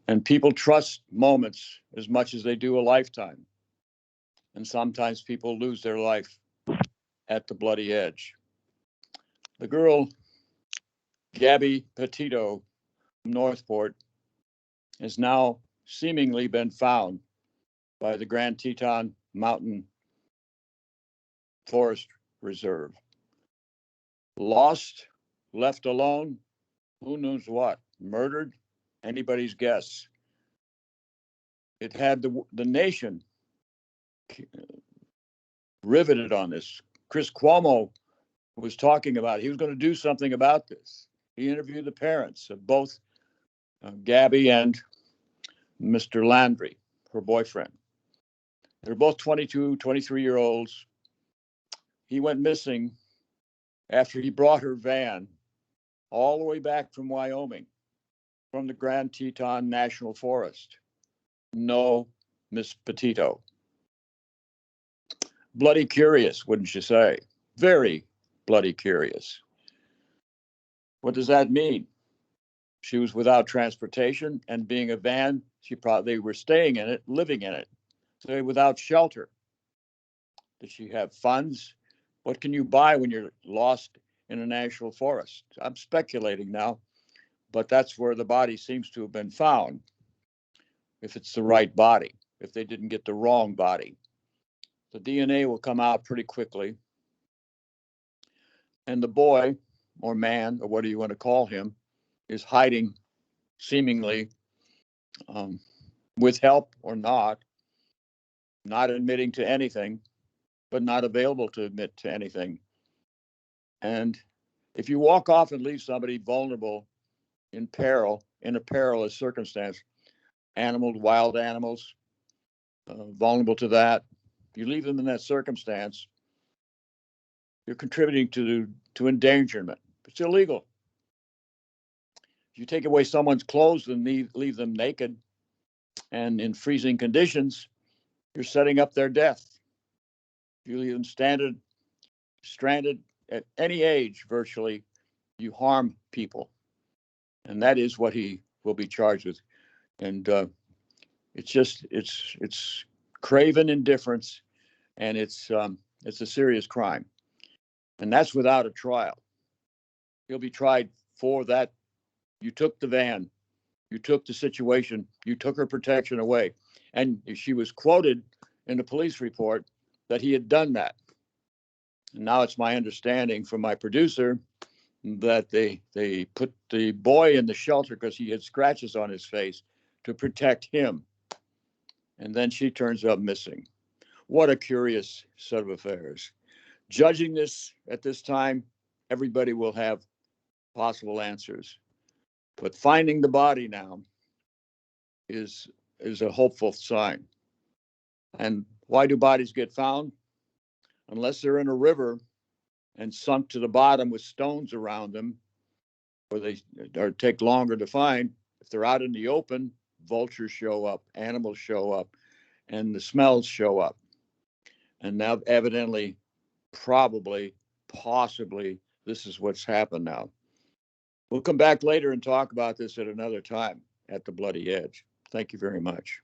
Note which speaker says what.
Speaker 1: And people trust moments as much as they do a lifetime. And sometimes people lose their life at the bloody edge. The girl, Gaby Petito from Northport, has now seemingly been found by the Grand Teton Mountain Forest Reserve. Lost, left alone, who knows what, murdered, anybody's guess. It had the nation riveted on this. Chris Cuomo was talking about he was going to do something about this. He interviewed the parents of both Gaby and Mr. Landry, her boyfriend. They're both 22, 23-year-olds. He went missing after he brought her van all the way back from Wyoming, from the Grand Teton National Forest. No Miss Petito. Bloody curious, wouldn't you say? Very bloody curious. What does that mean? She was without transportation, and being a van, they were staying in it, living in it. So they were without shelter. Did she have funds? What can you buy when you're lost in a national forest? I'm speculating now, but that's where the body seems to have been found. If it's the right body, if they didn't get the wrong body. The DNA will come out pretty quickly. And the boy, or man, or what do you want to call him, is hiding, seemingly, with help or not admitting to anything, but not available to admit to anything. And if you walk off and leave somebody vulnerable, in peril, in a perilous circumstance, wild animals, vulnerable to that, you leave them in that circumstance, you're contributing to endangerment. It's illegal. If you take away someone's clothes and leave them naked and in freezing conditions, you're setting up their death. If you leave them stranded at any age, virtually, you harm people. And that is what he will be charged with. And it's craven indifference, and it's a serious crime. And that's without a trial. He'll be tried for that. You took the van, you took the situation, you took her protection away. And she was quoted in the police report that he had done that. And now it's my understanding from my producer that they put the boy in the shelter because he had scratches on his face to protect him. And then she turns up missing. What a curious set of affairs. Judging this at this time, everybody will have possible answers. But finding the body now is a hopeful sign. And why do bodies get found? Unless they're in a river and sunk to the bottom with stones around them, or they take longer to find. If they're out in the open, vultures show up, animals show up, and the smells show up. And now, evidently, probably, possibly, this is what's happened now. We'll come back later and talk about this at another time at the Bloody Edge. Thank you very much.